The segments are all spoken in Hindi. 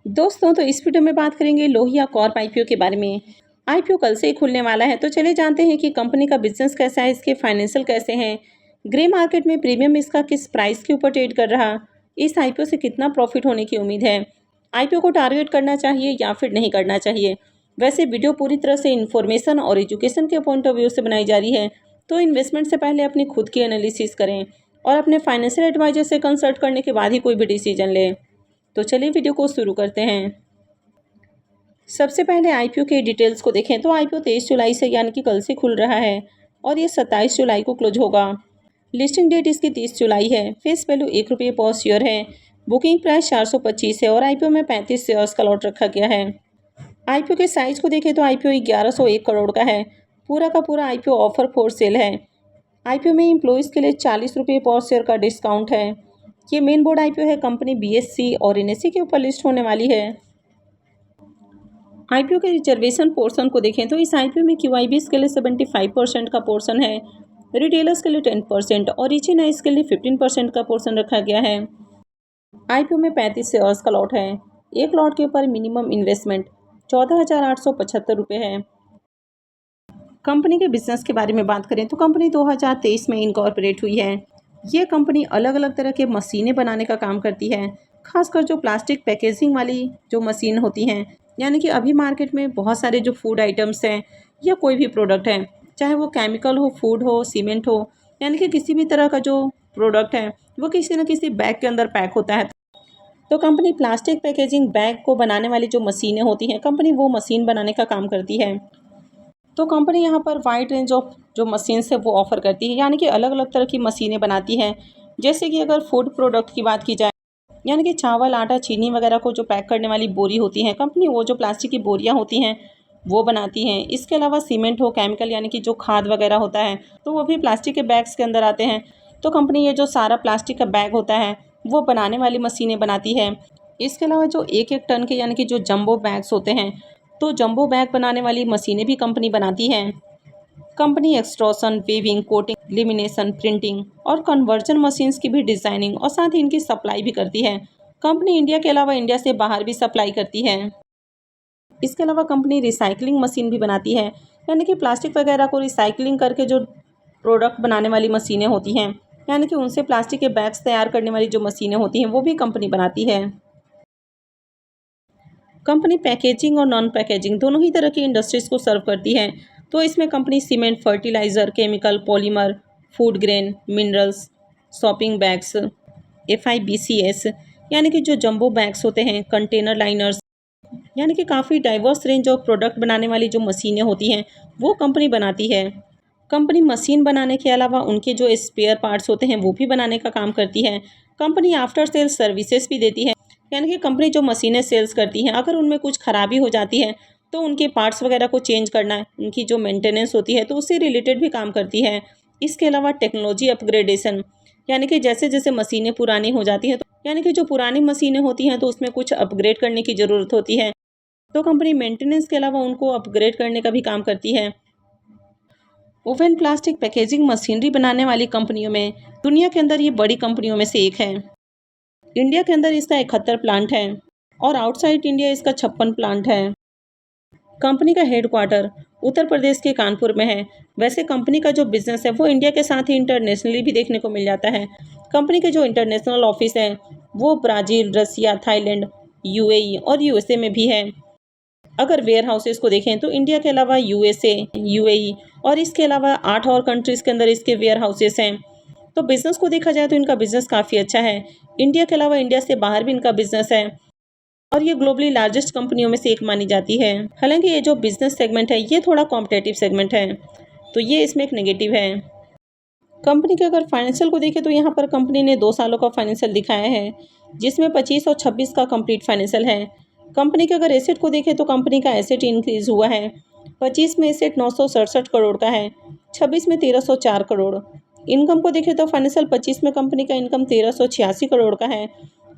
दोस्तों, तो इस वीडियो में बात करेंगे लोहिया कॉर्प आईपीओ के बारे में। आईपीओ कल से ही खुलने वाला है, तो चले जानते हैं कि कंपनी का बिजनेस कैसा है, इसके फाइनेंशियल कैसे हैं, ग्रे मार्केट में प्रीमियम इसका किस प्राइस के ऊपर ट्रेड कर रहा, इस आईपीओ से कितना प्रॉफिट होने की उम्मीद है, आईपीओ को टारगेट करना चाहिए या फिर नहीं करना चाहिए। वैसे वीडियो पूरी तरह से इन्फॉर्मेशन और एजुकेशन के पॉइंट ऑफ व्यू से बनाई जा रही है, तो इन्वेस्टमेंट से पहले अपनी खुद की एनालिसिस करें और अपने फाइनेंशियल एडवाइजर से कंसल्ट करने के बाद ही कोई भी डिसीजन लें। तो चलिए वीडियो को शुरू करते हैं। सबसे पहले आईपीओ के डिटेल्स को देखें तो आईपीओ 23 जुलाई से यानी कि कल से खुल रहा है और ये 27 जुलाई को क्लोज होगा। लिस्टिंग डेट इसकी 30 जुलाई है। फेस वैल्यू ₹1 पर शेयर है। बुकिंग प्राइस 425 है और आईपीओ में 35 शेयर्स का लॉट रखा गया है। आईपीओ के साइज को देखें तो आईपीओ 1101 करोड़ का है। पूरा का पूरा आईपीओ ऑफर फॉर सेल है। आईपीओ में एम्प्लॉइज़ के लिए ₹40 पर शेयर का डिस्काउंट है। ये मेन बोर्ड आईपीओ है। कंपनी बीएससी और एनएससी के ऊपर लिस्ट होने वाली है। आईपीओ के रिजर्वेशन पोर्शन को देखें तो इस आईपीओ में क्यूआईबीज के लिए 75% का पोर्शन है, रिटेलर्स के लिए 10% और एचएनआईज के लिए 15% का पोर्शन रखा गया है। आईपीओ में 35 शेयर्स का लॉट है। एक लॉट के ऊपर मिनिमम इन्वेस्टमेंट ₹14,875 है। कंपनी के बिजनेस के बारे में बात करें तो कंपनी 2023 में इनकॉर्पोरेट हुई है। ये कंपनी अलग अलग तरह के मशीनें बनाने का काम करती है, खासकर जो प्लास्टिक पैकेजिंग वाली जो मशीन होती हैं, यानी कि अभी मार्केट में बहुत सारे जो फूड आइटम्स हैं या कोई भी प्रोडक्ट है, चाहे वो केमिकल हो, फूड हो, सीमेंट हो, यानी कि किसी भी तरह का जो प्रोडक्ट है वो किसी न किसी बैग के अंदर पैक होता है। तो कंपनी प्लास्टिक पैकेजिंग बैग को बनाने वाली जो मशीनें होती हैं, कंपनी वो मशीन बनाने का काम करती है। तो कंपनी यहाँ पर वाइड रेंज ऑफ जो मशीन्स है वो ऑफ़र करती है, यानी कि अलग अलग तरह की मशीनें बनाती हैं। जैसे कि अगर फूड प्रोडक्ट की बात की जाए, यानी कि चावल, आटा, चीनी वगैरह को जो पैक करने वाली बोरी होती हैं, कंपनी वो जो प्लास्टिक की बोरियां होती हैं वो बनाती हैं। इसके अलावा सीमेंट हो, केमिकल यानी कि जो खाद वगैरह होता है, तो वो भी प्लास्टिक के बैग्स के अंदर आते हैं। तो कंपनी ये जो सारा प्लास्टिक का बैग होता है वो बनाने वाली मशीनें बनाती है। इसके अलावा जो 1-1 टन के यानी कि जो जंबो बैग्स होते हैं, तो जंबो बैग बनाने वाली मशीनें भी कंपनी बनाती हैं। Company extrusion, weaving, coating, lamination, printing और कन्वर्जन मशीन्स की भी डिज़ाइनिंग और साथ ही इनकी सप्लाई भी करती है। कंपनी इंडिया के अलावा इंडिया से बाहर भी सप्लाई करती है। इसके अलावा कंपनी रिसाइकलिंग मशीन भी बनाती है, यानी कि प्लास्टिक वगैरह को रिसाइकलिंग करके जो प्रोडक्ट बनाने वाली मशीनें होती हैं, यानी कि उनसे प्लास्टिक के बैग्स तैयार करने वाली जो मशीनें होती हैं वो भी कंपनी बनाती है। कंपनी पैकेजिंग और नॉन पैकेजिंग दोनों ही तरह की इंडस्ट्रीज़ को सर्व करती है। तो इसमें company cement, fertiliser, chemical, polymer, food grain, minerals, shopping bags, FIBCS यानी कि जो जंबो बैग्स होते हैं, कंटेनर लाइनर्स, यानी कि काफ़ी डाइवर्स रेंज ऑफ प्रोडक्ट बनाने वाली जो मशीनें होती हैं वो कंपनी बनाती है। कंपनी मशीन बनाने के अलावा उनके जो स्पेयर पार्ट्स होते हैं वो भी बनाने का काम करती है। कंपनी आफ्टर सेल्स सर्विसेज भी देती है, यानी कि कंपनी जो मशीनें सेल्स करती हैं, अगर उनमें कुछ खराबी हो जाती है तो उनके पार्ट्स वगैरह को चेंज करना है, उनकी जो मेंटेनेंस होती है तो उससे रिलेटेड भी काम करती है। इसके अलावा टेक्नोलॉजी अपग्रेडेशन, यानी कि जैसे जैसे मशीनें पुरानी हो जाती हैं, तो यानी कि जो पुरानी मशीनें होती हैं तो उसमें कुछ अपग्रेड करने की ज़रूरत होती है, तो कंपनी मेंटेनेंस के अलावा उनको अपग्रेड करने का भी काम करती है। ओवन प्लास्टिक पैकेजिंग मशीनरी बनाने वाली कंपनियों में दुनिया के अंदर ये बड़ी कंपनियों में से एक है। इंडिया के अंदर इसका 71 प्लांट है और आउटसाइड इंडिया इसका 56 प्लांट है। कंपनी का हेडक्वार्टर उत्तर प्रदेश के कानपुर में है। वैसे कंपनी का जो बिजनेस है वो इंडिया के साथ ही इंटरनेशनली भी देखने को मिल जाता है। कंपनी के जो इंटरनेशनल ऑफिस है वो ब्राज़ील, रसिया, थाईलैंड, यूएई और यूएसए में भी है। अगर वेयर हाउसेस को देखें तो इंडिया के अलावा यूएसए, यूएई और इसके अलावा 8 और कंट्रीज़ के अंदर इसके वेयर हाउसेस हैं। तो बिज़नेस को देखा जाए तो इनका बिज़नेस काफ़ी अच्छा है। इंडिया के अलावा इंडिया से बाहर भी इनका बिज़नेस है और ये ग्लोबली लार्जेस्ट कंपनियों में से एक मानी जाती है। हालांकि ये जो बिज़नेस सेगमेंट है ये थोड़ा कॉम्पिटेटिव सेगमेंट है, तो ये इसमें एक नेगेटिव है। कंपनी के अगर फाइनेंशियल को देखें तो यहाँ पर कंपनी ने 2 सालों का फाइनेंशियल दिखाया है, जिसमें 25 और 26 का कंप्लीट फाइनेंशियल है। कंपनी के अगर एसेट को देखें तो कंपनी का एसेट इंक्रीज़ हुआ है। 25 में एसेट 967 करोड़ का है, 26 में 1304 करोड़। इनकम को देखें तो फाइनेंशियल 25 में कंपनी का इनकम 1386 करोड़ का है,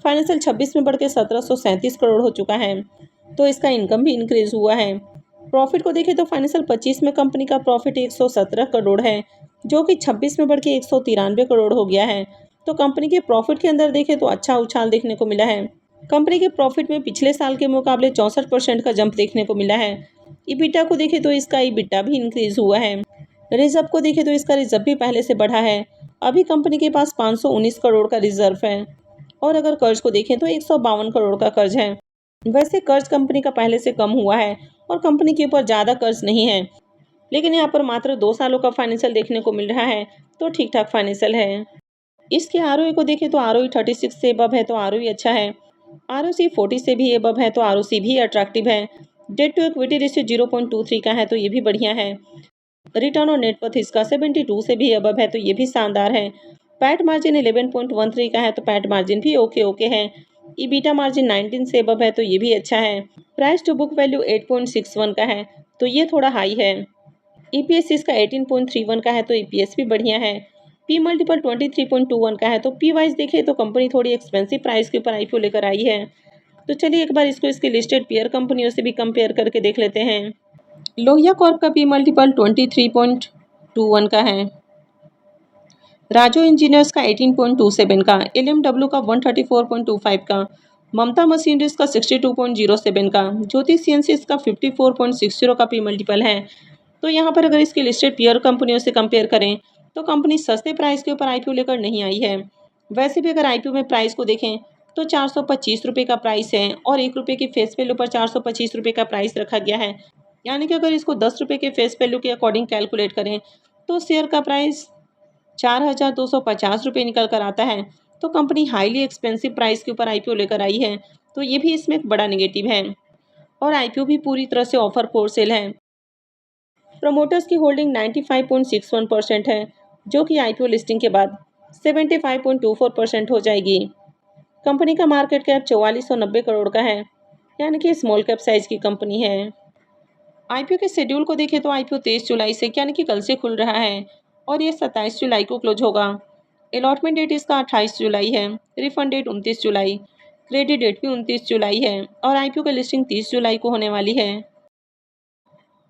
फाइनेंशियल 26 में बढ़ के 1737 करोड़ हो चुका है, तो इसका इनकम भी इंक्रीज़ हुआ है। प्रॉफिट को देखें तो फाइनेंशियल 25 में कंपनी का प्रॉफिट 117 करोड़ है, जो कि 26 में बढ़ के 193 करोड़ हो गया है। तो कंपनी के प्रॉफिट के अंदर देखें तो अच्छा उछाल देखने को मिला है। कंपनी के प्रॉफिट में पिछले साल के मुकाबले 64% का जंप देखने को मिला है। ईबिटा को देखें तो इसका ईबिटा भी इंक्रीज हुआ है। रिजर्व को देखें तो इसका रिजर्व भी पहले से बढ़ा है। अभी कंपनी के पास 519 करोड़ का रिजर्व है और अगर कर्ज को देखें तो 152 करोड़ का कर्ज है। वैसे कर्ज कंपनी का पहले से कम हुआ है और कंपनी के ऊपर ज़्यादा कर्ज नहीं है, लेकिन यहाँ पर मात्र 2 सालों का फाइनेंशियल देखने को मिल रहा है, तो ठीक ठाक फाइनेंशियल है। इसके आरओई को देखें तो आरओई 36 से अबव है तो आरओई अच्छा है। आरओसी 40 से भी अबव है तो आरओसी भी अट्रैक्टिव है। डेट टू इक्विटी रेशियो 0.23 का है तो ये भी बढ़िया है। रिटर्न ऑन नेट वर्थ इसका 72 से भी अबव है तो ये भी शानदार है। पैट मार्जिन 11.13 का है तो पैट मार्जिन भी ओके है। ईबिटा मार्जिन 19 से अबव है तो ये भी अच्छा है। प्राइस टू बुक वैल्यू 8.61 का है तो ये थोड़ा हाई है। ईपीएस इसका 18.31 का है तो ईपीएस भी बढ़िया है। पी मल्टीपल 23.21 का है तो पी वाइज देखें तो कंपनी थोड़ी एक्सपेंसिव प्राइस के ऊपर आईपीओ लेकर आई है। तो चलिए एक बार इसको इसके लिस्टेड पेयर कंपनियों से भी कंपेयर करके देख लेते हैं। लोहिया कॉर्प का पी मल्टीपल 23.21 का है। राजो इंजीनियर्स का 18.27 का, एलएमडब्ल्यू का 134.25 का, ममता मशीनरीज का 62.07 का, ज्योति सीएनसी का 54.60 का पी मल्टीपल है। तो यहाँ पर अगर इसकी लिस्टेड पीयर कंपनियों से कंपेयर करें तो कंपनी सस्ते प्राइस के ऊपर आईपीओ लेकर नहीं आई है। वैसे भी अगर आईपीओ में प्राइस को देखें तो 425 रुपये का प्राइस है और ₹1 की फेस वैल्यू पर 425 रुपये का प्राइस रखा गया है। यानी कि अगर इसको 10 रुपये के फेस वैल्यू के अकॉर्डिंग कैलकुलेट करें तो शेयर का प्राइस 4,250 रुपये निकल कर आता है। तो कंपनी हाईली एक्सपेंसिव प्राइस के ऊपर आईपीओ लेकर आई है, तो ये भी इसमें एक बड़ा नेगेटिव है। और आईपीओ भी पूरी तरह से ऑफर फॉर सेल है। प्रमोटर्स की होल्डिंग 95.61% है, जो कि आईपीओ लिस्टिंग के बाद 75.24% हो जाएगी। कंपनी का मार्केट कैप 4490 करोड़ का है, यानी कि स्मॉल कैप साइज की कंपनी है। आईपीओ के शेड्यूल को देखें तो आईपीओ 23 जुलाई से यानी कि कल से खुल रहा है और ये 27 जुलाई को क्लोज होगा। अलॉटमेंट डेट इसका 28 जुलाई है। रिफंड डेट 29 जुलाई, क्रेडिट डेट भी 29 जुलाई है और आईपीओ की लिस्टिंग 30 जुलाई को होने वाली है।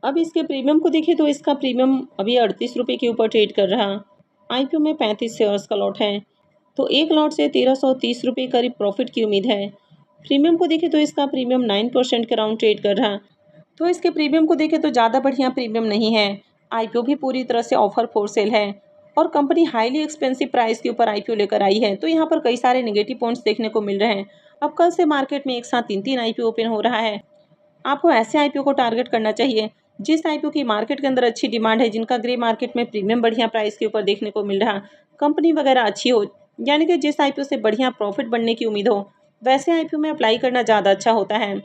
अब इसके प्रीमियम को देखें तो इसका प्रीमियम अभी 38 रुपये के ऊपर ट्रेड कर रहा। आईपीओ में 35 शेयर्स का लॉट है, तो एक लॉट से 1330 रुपये करीब प्रॉफिट की उम्मीद है। प्रीमियम को देखें तो इसका प्रीमियम 9% के राउंड ट्रेड कर रहा। तो इसके प्रीमियम को देखें तो ज़्यादा बढ़िया प्रीमियम नहीं है। आईपीओ भी पूरी तरह से ऑफर फॉर सेल है और कंपनी हाईली एक्सपेंसिव प्राइस के ऊपर आईपीओ लेकर आई है। तो यहाँ पर कई सारे नेगेटिव पॉइंट्स देखने को मिल रहे हैं। अब कल से मार्केट में एक साथ 3 आईपीओ ओपन हो रहा है। आपको ऐसे आईपीओ को टारगेट करना चाहिए जिस आईपीओ की मार्केट के अंदर अच्छी डिमांड है, जिनका ग्रे मार्केट में प्रीमियम बढ़िया प्राइस के ऊपर देखने को मिल रहा, कंपनी वगैरह अच्छी हो, यानी कि जिस आईपीओ से बढ़िया प्रॉफिट बनने की उम्मीद हो, वैसे आईपीओ में अप्लाई करना ज़्यादा अच्छा होता है।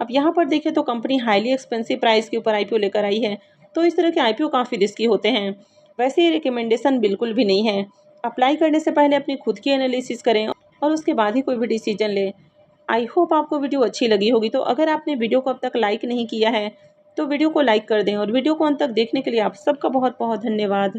अब यहाँ पर देखें तो कंपनी हाईली एक्सपेंसिव प्राइस के ऊपर आईपीओ लेकर आई है, तो इस तरह के आईपीओ काफ़ी रिस्की होते हैं। वैसे ये रिकमेंडेशन बिल्कुल भी नहीं है। अप्लाई करने से पहले अपनी खुद की एनालिसिस करें और उसके बाद ही कोई भी डिसीजन लें। आई होप आपको वीडियो अच्छी लगी होगी। तो अगर आपने वीडियो को अब तक लाइक नहीं किया है तो वीडियो को लाइक कर दें और वीडियो को अंत तक देखने के लिए आप सबका बहुत बहुत धन्यवाद।